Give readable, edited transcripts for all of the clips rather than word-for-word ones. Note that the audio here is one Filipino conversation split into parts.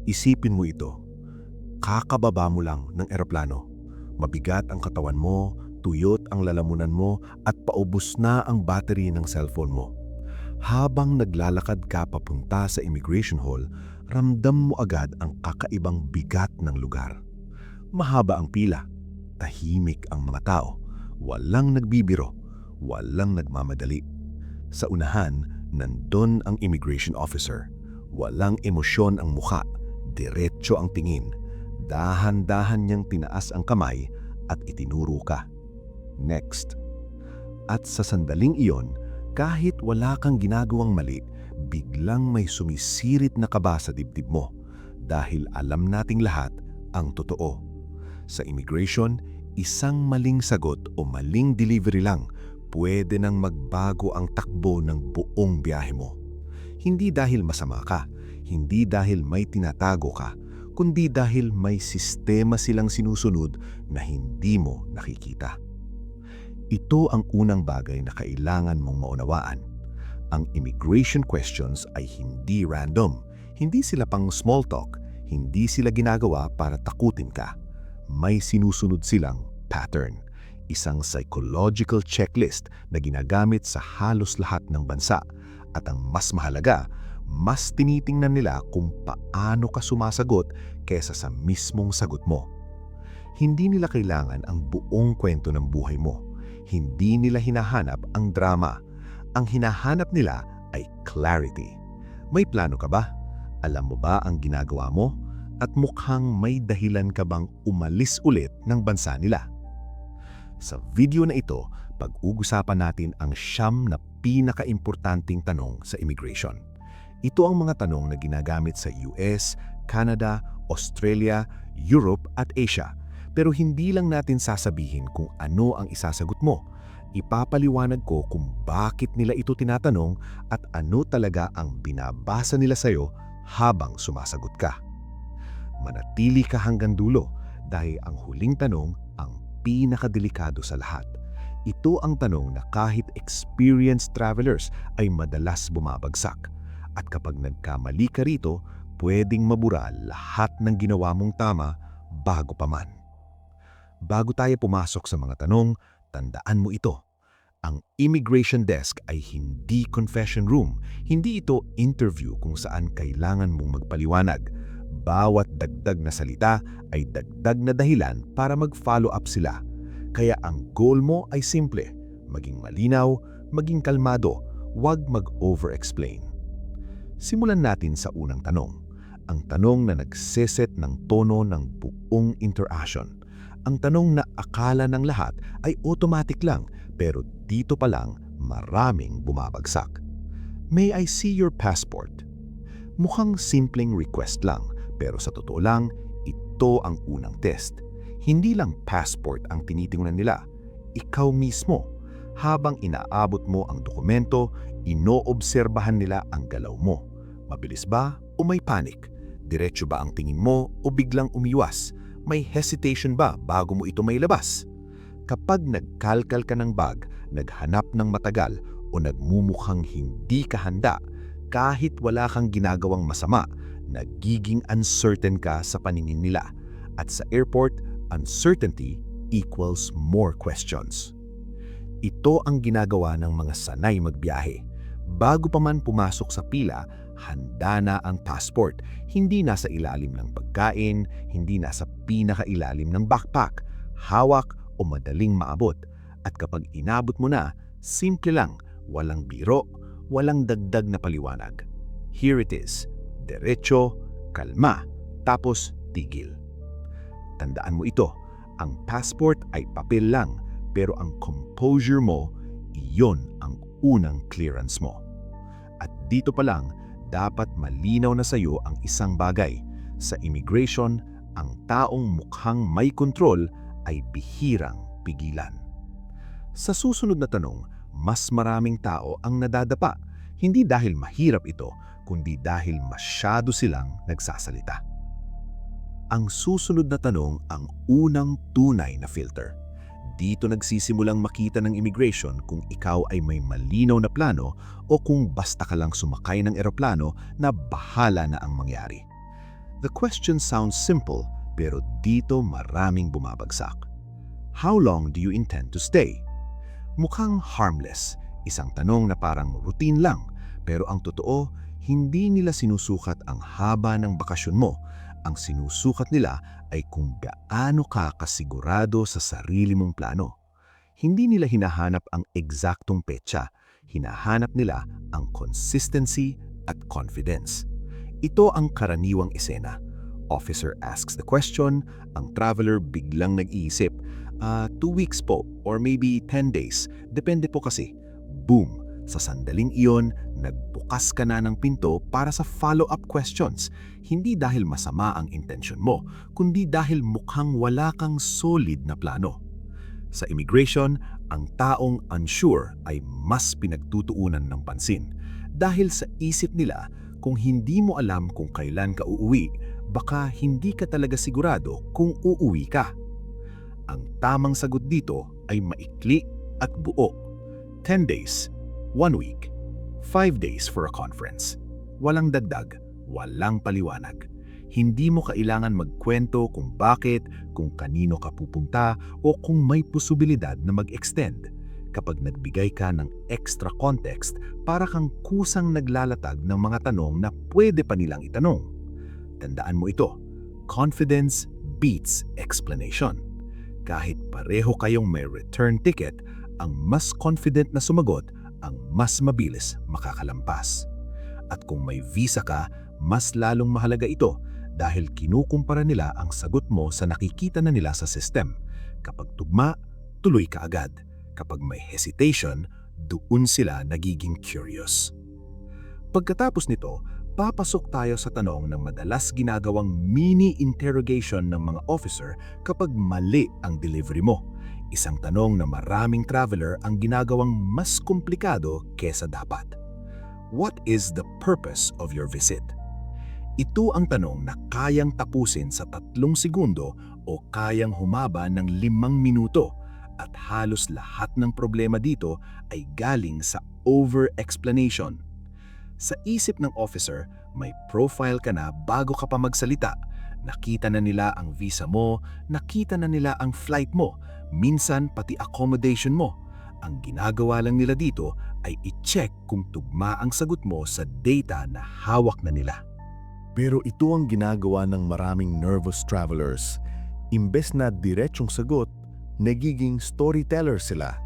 Isipin mo ito, kakababa mo lang ng eroplano. Mabigat ang katawan mo, tuyot ang lalamunan mo, at paubos na ang battery ng cellphone mo. Habang naglalakad ka papunta sa immigration hall, ramdam mo agad ang kakaibang bigat ng lugar. Mahaba ang pila, tahimik ang mga tao, walang nagbibiro, walang nagmamadali. Sa unahan, nandun ang immigration officer. Walang emosyon ang mukha, diretso ang tingin. Dahan-dahan niyang tinaas ang kamay at itinuro ka. Next. At sa sandaling iyon, kahit wala kang ginagawang mali, biglang may sumisirit na kaba sa dibdib mo dahil alam nating lahat ang totoo. Sa immigration, isang maling sagot o maling delivery lang pwede nang magbago ang takbo ng buong biyahe mo. Hindi dahil masama ka, hindi dahil may tinatago ka, kundi dahil may sistema silang sinusunod na hindi mo nakikita. Ito ang unang bagay na kailangan mong maunawaan. Ang immigration questions ay hindi random. Hindi sila pang small talk. Hindi sila ginagawa para takutin ka. May sinusunod silang pattern. Isang psychological checklist na ginagamit sa halos lahat ng bansa. At ang mas mahalaga, mas tinitingnan nila kung paano ka sumasagot kaysa sa mismong sagot mo. Hindi nila kailangan ang buong kwento ng buhay mo. Hindi nila hinahanap ang drama. Ang hinahanap nila ay clarity. May plano ka ba? Alam mo ba ang ginagawa mo? At mukhang may dahilan ka bang umalis ulit ng bansa nila? Sa video na ito, pag-uusapan natin ang 9 na pinaka-importanting tanong sa immigration. Ito ang mga tanong na ginagamit sa US, Canada, Australia, Europe at Asia. Pero hindi lang natin sasabihin kung ano ang isasagot mo. Ipapaliwanag ko kung bakit nila ito tinatanong at ano talaga ang binabasa nila sa'yo habang sumasagot ka. Manatili ka hanggang dulo dahil ang huling tanong ang pinakadelikado sa lahat. Ito ang tanong na kahit experienced travelers ay madalas bumabagsak. At kapag nagkamali ka rito, pwedeng mabura lahat ng ginawa mong tama bago pa man. Bago tayo pumasok sa mga tanong, tandaan mo ito. Ang immigration desk ay hindi confession room. Hindi ito interview kung saan kailangan mong magpaliwanag. Bawat dagdag na salita ay dagdag na dahilan para mag-follow up sila. Kaya ang goal mo ay simple, maging malinaw, maging kalmado, huwag mag-over-explain. Simulan natin sa unang tanong. Ang tanong na nagseset ng tono ng buong interaction. Ang tanong na akala ng lahat ay automatic lang, pero dito pa lang maraming bumabagsak. May I see your passport? Mukhang simpleng request lang, pero sa totoo lang, ito ang unang test. Hindi lang passport ang tinitingnan nila, ikaw mismo. Habang inaabot mo ang dokumento, inoobserbahan nila ang galaw mo. Mabilis ba o may panic? Diretso ba ang tingin mo o biglang umiwas? May hesitation ba bago mo ito mailabas? Kapag nagkalkal ka ng bag, naghanap ng matagal o nagmumukhang hindi ka handa, kahit wala kang ginagawang masama, nagiging uncertain ka sa paningin nila. At sa airport, uncertainty equals more questions. Ito ang ginagawa ng mga sanay magbiyahe. Bago pa man pumasok sa pila, handa na ang passport. Hindi nasa ilalim ng pagkain, hindi nasa pinakailalim ng backpack, hawak o madaling maabot. At kapag inabot mo na, simple lang, walang biro, walang dagdag na paliwanag. Here it is, diretso, kalma, tapos tigil. Tandaan mo ito, ang passport ay papel lang, pero ang composure mo, iyon ang unang clearance mo. At dito pa lang, dapat malinaw na sa iyo ang isang bagay. Sa immigration, ang taong mukhang may kontrol ay bihirang pigilan. Sa susunod na tanong, mas maraming tao ang nadadapa. Hindi dahil mahirap ito, kundi dahil masyado silang nagsasalita. Ang susunod na tanong ang unang tunay na filter. Dito nagsisimulang makita ng immigration kung ikaw ay may malinaw na plano o kung basta ka lang sumakay ng eroplano na bahala na ang mangyari. The question sounds simple, pero dito maraming bumabagsak. How long do you intend to stay? Mukhang harmless, isang tanong na parang routine lang, pero ang totoo, hindi nila sinusukat ang haba ng bakasyon mo. Ang sinusukat nila ay kung gaano ka kasigurado sa sarili mong plano. Hindi nila hinahanap ang eksaktong petsa, hinahanap nila ang consistency at confidence. Ito ang karaniwang eksena. Officer asks the question, ang traveler biglang nag-iisip, 2 weeks po or maybe 10 days, depende po kasi. Boom! Sa sandaling iyon, nagbukas ka na ng pinto para sa follow-up questions. Hindi dahil masama ang intensyon mo, kundi dahil mukhang wala kang solid na plano. Sa immigration, ang taong unsure ay mas pinagtutuunan ng pansin. Dahil sa isip nila, kung hindi mo alam kung kailan ka uuwi, baka hindi ka talaga sigurado kung uuwi ka. Ang tamang sagot dito ay maikli at buo. 10 days, 1 week, 5 days for a conference. Walang dagdag, walang paliwanag. Hindi mo kailangan magkwento kung bakit, kung kanino ka pupunta, o kung may posibilidad na mag-extend. Kapag nagbigay ka ng extra context, para kang kusang naglalatag ng mga tanong na pwede pa nilang itanong. Tandaan mo ito, confidence beats explanation. Kahit pareho kayong may return ticket, ang mas confident na sumagot ang mas mabilis makakalampas. At kung may visa ka, mas lalong mahalaga ito dahil kinukumpara nila ang sagot mo sa nakikita na nila sa system. Kapag tugma, tuloy ka agad. Kapag may hesitation, doon sila nagiging curious. Pagkatapos nito, papasok tayo sa tanong ng madalas ginagawang mini-interrogation ng mga officer kapag mali ang delivery mo. Isang tanong na maraming traveler ang ginagawang mas komplikado kesa dapat. What is the purpose of your visit? Ito ang tanong na kayang tapusin sa 3 segundo o kayang humaba ng 5 minuto at halos lahat ng problema dito ay galing sa over-explanation. Sa isip ng officer, may profile ka na bago ka pa magsalita. Nakita na nila ang visa mo, nakita na nila ang flight mo, minsan pati accommodation mo. Ang ginagawa lang nila dito ay i-check kung tugma ang sagot mo sa data na hawak na nila. Pero ito ang ginagawa ng maraming nervous travelers. Imbes na diretsong sagot, nagiging storyteller sila.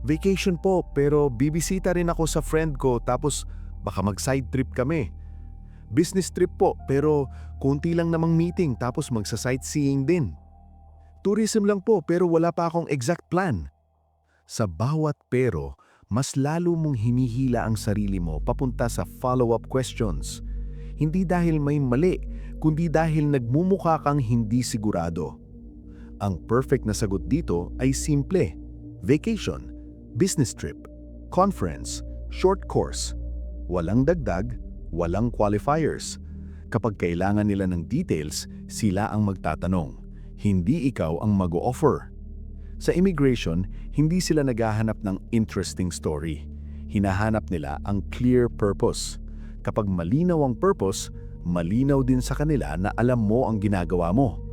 Vacation po, pero bibisita rin ako sa friend ko tapos baka mag-side trip kami. Business trip po, pero konti lang namang meeting tapos magsa-sightseeing din. Tourism lang po, pero wala pa akong exact plan. Sa bawat pero, mas lalo mong hinihila ang sarili mo papunta sa follow-up questions. Hindi dahil may mali, kundi dahil nagmumukha kang hindi sigurado. Ang perfect na sagot dito ay simple: vacation, business trip, conference, short course. Walang dagdag, walang qualifiers. Kapag kailangan nila ng details, sila ang magtatanong. Hindi ikaw ang mag-o-offer. Sa immigration, hindi sila naghahanap ng interesting story. Hinahanap nila ang clear purpose. Kapag malinaw ang purpose, malinaw din sa kanila na alam mo ang ginagawa mo.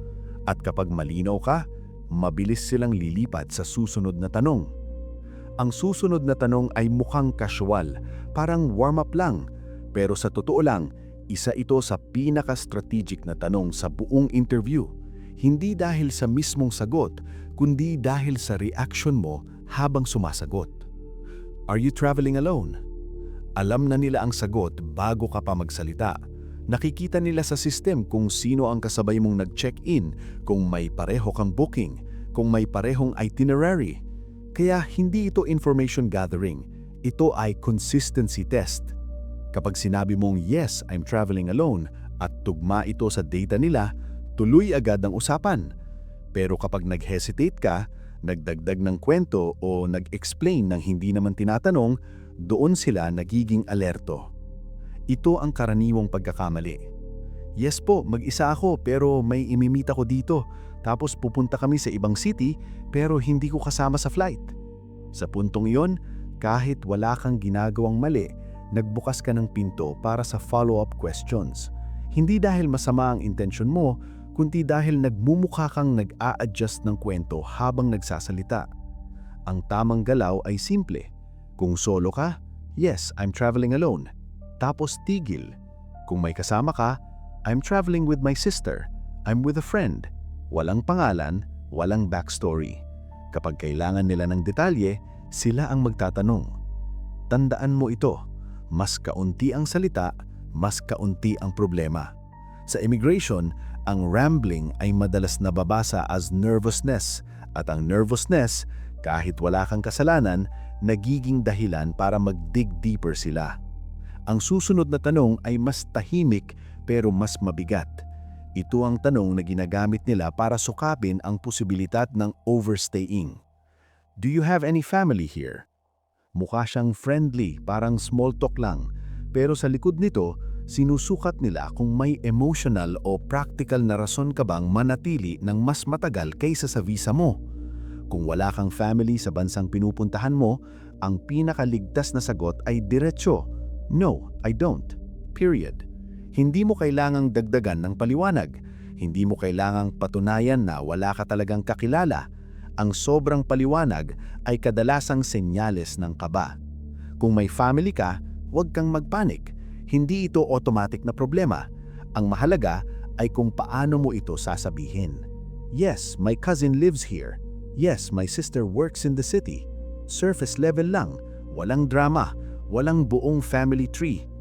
At kapag malinaw ka, mabilis silang lilipat sa susunod na tanong. Ang susunod na tanong ay mukhang casual, parang warm-up lang. Pero sa totoo lang, isa ito sa pinaka-strategic na tanong sa buong interview. Hindi dahil sa mismong sagot, kundi dahil sa reaction mo habang sumasagot. Are you traveling alone? Alam na nila ang sagot bago ka pa magsalita. Nakikita nila sa system kung sino ang kasabay mong nag-check-in, kung may pareho kang booking, kung may parehong itinerary. Kaya hindi ito information gathering, ito ay consistency test. Kapag sinabi mong yes, I'm traveling alone at tugma ito sa data nila, tuloy agad ang usapan. Pero kapag nag-hesitate ka, nagdagdag ng kwento o nag-explain ng hindi naman tinatanong, doon sila nagiging alerto. Ito ang karaniwang pagkakamali. Yes po, mag-isa ako pero may imimita ko dito. Tapos pupunta kami sa ibang city pero hindi ko kasama sa flight. Sa puntong iyon, kahit wala kang ginagawang mali, nagbukas ka ng pinto para sa follow-up questions. Hindi dahil masama ang intensyon mo, kundi dahil nagmumukha kang nag-a-adjust ng kwento habang nagsasalita. Ang tamang galaw ay simple. Kung solo ka, yes, I'm traveling alone. Tapos tigil. Kung may kasama ka, I'm traveling with my sister. I'm with a friend. Walang pangalan, walang backstory. Kapag kailangan nila ng detalye, sila ang magtatanong. Tandaan mo ito, mas kaunti ang salita, mas kaunti ang problema. Sa immigration, ang rambling ay madalas nababasa as nervousness at ang nervousness, kahit wala kang kasalanan, nagiging dahilan para mag-dig deeper sila. Ang susunod na tanong ay mas tahimik pero mas mabigat. Ito ang tanong na ginagamit nila para sukapin ang posibilidad ng overstaying. Do you have any family here? Mukha siyang friendly, parang small talk lang. Pero sa likod nito, sinusukat nila kung may emotional o practical na rason ka bang manatili ng mas matagal kaysa sa visa mo. Kung wala kang family sa bansang pinupuntahan mo, ang pinakaligtas na sagot ay diretsyo. No, I don't. Period. Hindi mo kailangang dagdagan ng paliwanag. Hindi mo kailangang patunayan na wala ka talagang kakilala. Ang sobrang paliwanag ay kadalasang senyales ng kaba. Kung may family ka, huwag kang magpanik. Hindi ito automatic na problema. Ang mahalaga ay kung paano mo ito sasabihin. Yes, my cousin lives here. Yes, my sister works in the city. Surface level lang, walang drama, walang buong family tree.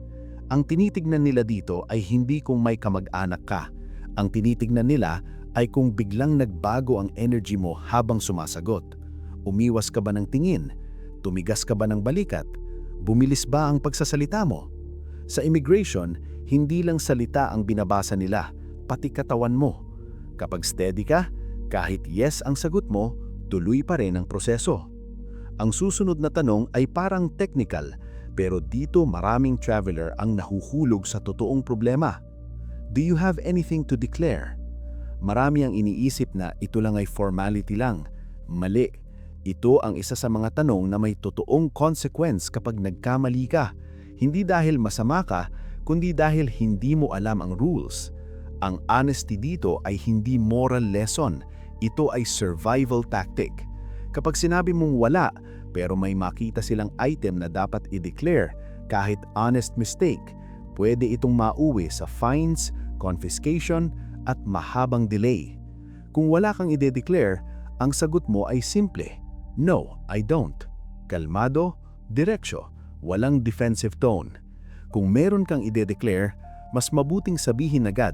Ang tinitignan nila dito ay hindi kung may kamag-anak ka. Ang tinitignan nila ay kung biglang nagbago ang energy mo habang sumasagot. Umiwas ka ba ng tingin? Tumigas ka ba ng balikat? Bumilis ba ang pagsasalita mo? Sa immigration, hindi lang salita ang binabasa nila, pati katawan mo. Kapag steady ka, kahit yes ang sagot mo, tuloy pa rin ang proseso. Ang susunod na tanong ay parang technical, pero dito maraming traveler ang nahuhulog sa totoong problema. Do you have anything to declare? Marami ang iniisip na ito lang ay formality lang. Mali. Ito ang isa sa mga tanong na may totoong consequence kapag nagkamali ka. Hindi dahil masama ka, kundi dahil hindi mo alam ang rules. Ang honesty dito ay hindi moral lesson. Ito ay survival tactic. Kapag sinabi mong wala, pero may makita silang item na dapat i-declare, kahit honest mistake, pwede itong mauwi sa fines, confiscation, at mahabang delay. Kung wala kang ide-declare, ang sagot mo ay simple. No, I don't. Kalmado, diretsyo, walang defensive tone. Kung meron kang ide-declare, mas mabuting sabihin agad,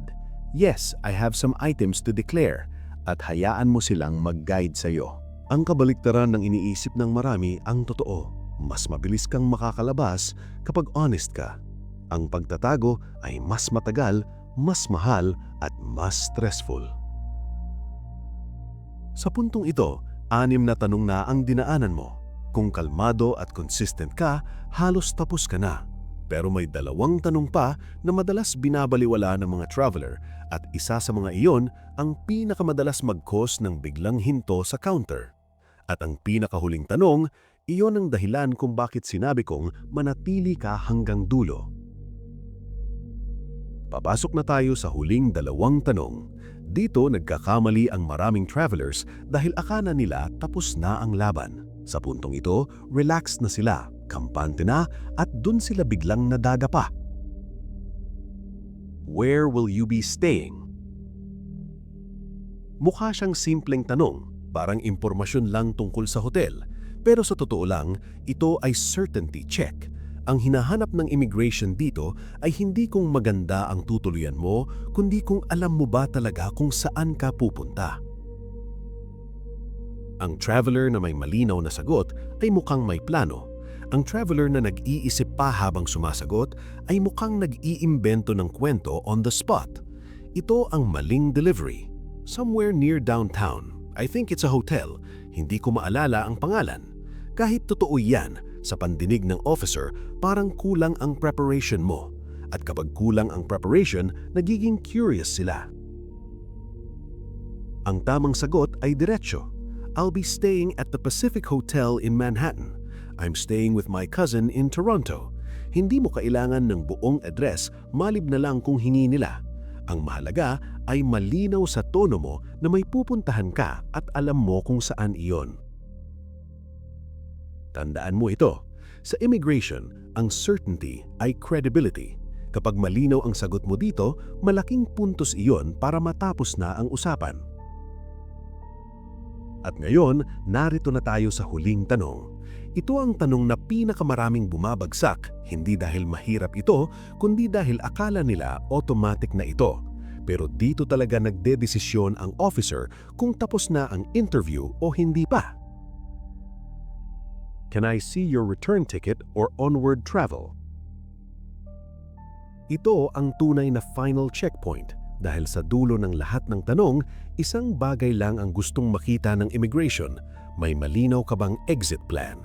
yes, I have some items to declare, at hayaan mo silang mag-guide sa'yo. Ang kabaliktaran ng iniisip ng marami ang totoo. Mas mabilis kang makakalabas kapag honest ka. Ang pagtatago ay mas matagal, mas mahal at mas stressful. Sa puntong ito, 6 na tanong na ang dinaanan mo. Kung kalmado at consistent ka, halos tapos ka na. Pero may 2 tanong pa na madalas binabaliwala ng mga traveler at isa sa mga iyon ang pinakamadalas mag-cause ng biglang hinto sa counter. At ang pinakahuling tanong, iyon ang dahilan kung bakit sinabi kong manatili ka hanggang dulo. Papasok na tayo sa huling 2 tanong. Dito nagkakamali ang maraming travelers dahil akala nila tapos na ang laban. Sa puntong ito, relax na sila, kampante na at dun sila biglang nadadapa. Where will you be staying? Mukha siyang simpleng tanong, parang impormasyon lang tungkol sa hotel. Pero sa totoo lang, ito ay certainty check. Ang hinahanap ng immigration dito ay hindi kung maganda ang tutuluyan mo, kundi kung alam mo ba talaga kung saan ka pupunta. Ang traveler na may malinaw na sagot ay mukhang may plano. Ang traveler na nag-iisip pa habang sumasagot ay mukhang nag-iimbento ng kwento on the spot. Ito ang maling delivery. Somewhere near downtown. I think it's a hotel. Hindi ko maalala ang pangalan. Kahit totoo yan, sa pandinig ng officer, parang kulang ang preparation mo. At kapag kulang ang preparation, nagiging curious sila. Ang tamang sagot ay diretsyo. I'll be staying at the Pacific Hotel in Manhattan. I'm staying with my cousin in Toronto. Hindi mo kailangan ng buong address, malib na lang kung hingi nila. Ang mahalaga ay malinaw sa tono mo na may pupuntahan ka at alam mo kung saan iyon. Tandaan mo ito, sa immigration, ang certainty ay credibility. Kapag malinaw ang sagot mo dito, malaking puntos iyon para matapos na ang usapan. At ngayon, narito na tayo sa huling tanong. Ito ang tanong na pinakamaraming bumabagsak, hindi dahil mahirap ito, kundi dahil akala nila automatic na ito. Pero dito talaga nagdedesisyon ang officer kung tapos na ang interview o hindi pa. Can I see your return ticket or onward travel? Ito ang tunay na final checkpoint dahil sa dulo ng lahat ng tanong, isang bagay lang ang gustong makita ng immigration, may malinaw ka bang exit plan?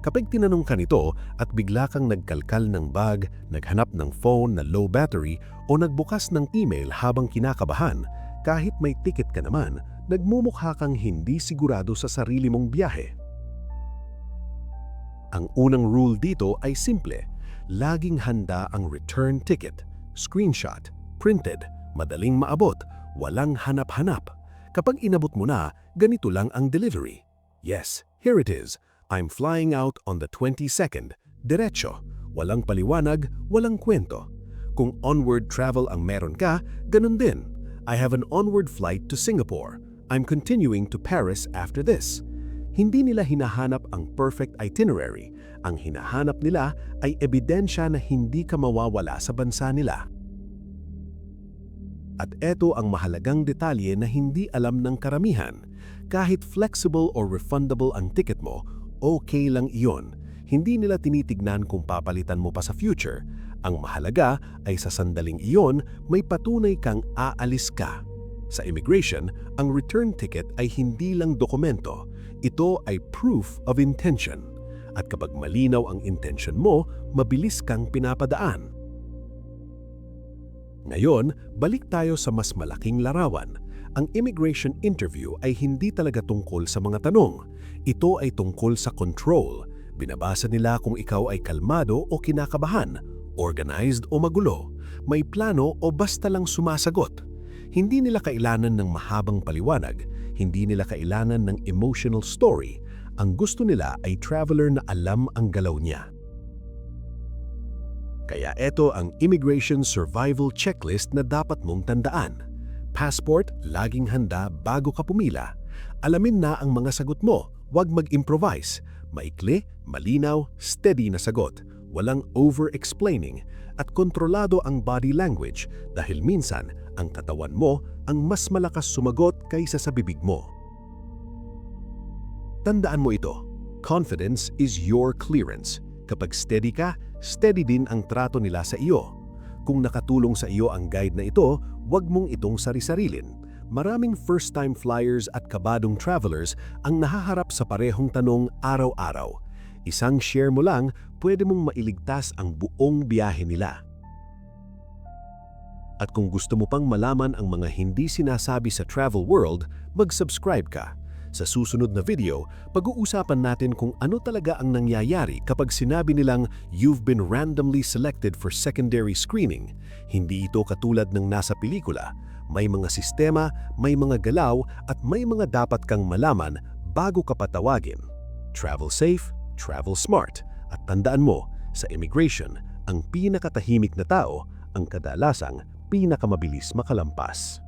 Kapag tinanong ka nito at bigla kang nagkalkal ng bag, naghanap ng phone na low battery o nagbukas ng email habang kinakabahan, kahit may ticket ka naman, nagmumukha kang hindi sigurado sa sarili mong biyahe. Ang unang rule dito ay simple, laging handa ang return ticket, screenshot, printed, madaling maabot, walang hanap-hanap. Kapag inabot mo na, ganito lang ang delivery. Yes, here it is. I'm flying out on the 22nd. Diretso. Walang paliwanag, walang kwento. Kung onward travel ang meron ka, ganun din. I have an onward flight to Singapore. I'm continuing to Paris after this. Hindi nila hinahanap ang perfect itinerary. Ang hinahanap nila ay ebidensya na hindi ka mawawala sa bansa nila. At eto ang mahalagang detalye na hindi alam ng karamihan. Kahit flexible or refundable ang ticket mo, okay lang iyon. Hindi nila tinitignan kung papalitan mo pa sa future. Ang mahalaga ay sa sandaling iyon, may patunay kang aalis ka. Sa immigration, ang return ticket ay hindi lang dokumento. Ito ay proof of intention. At kapag malinaw ang intention mo, mabilis kang pinapadaan. Ngayon, balik tayo sa mas malaking larawan. Ang immigration interview ay hindi talaga tungkol sa mga tanong. Ito ay tungkol sa control. Binabasa nila kung ikaw ay kalmado o kinakabahan, organized o magulo, may plano o basta lang sumasagot. Hindi nila kailangan ng mahabang paliwanag, hindi nila kailangan ng emotional story. Ang gusto nila ay traveler na alam ang galaw niya. Kaya ito ang immigration survival checklist na dapat mong tandaan. Passport, laging handa bago ka pumila. Alamin na ang mga sagot mo, huwag mag-improvise. Maikli, malinaw, steady na sagot. Walang over-explaining at kontrolado ang body language dahil minsan ang katawan mo ang mas malakas sumagot kaysa sa bibig mo. Tandaan mo ito, confidence is your clearance. Kapag steady ka, steady din ang trato nila sa iyo. Kung nakatulong sa iyo ang guide na ito, huwag mong itong sari-sarilin. Maraming first-time flyers at kabadong travelers ang nahaharap sa parehong tanong araw-araw. Isang share mo lang, pwede mong mailigtas ang buong biyahe nila. At kung gusto mo pang malaman ang mga hindi sinasabi sa travel world, mag-subscribe ka. Sa susunod na video, pag-uusapan natin kung ano talaga ang nangyayari kapag sinabi nilang you've been randomly selected for secondary screening. Hindi ito katulad ng nasa pelikula. May mga sistema, may mga galaw at may mga dapat kang malaman bago ka patawagin. Travel safe, travel smart. At tandaan mo, sa immigration, ang pinakatahimik na tao ang kadalasang pinakamabilis makalampas.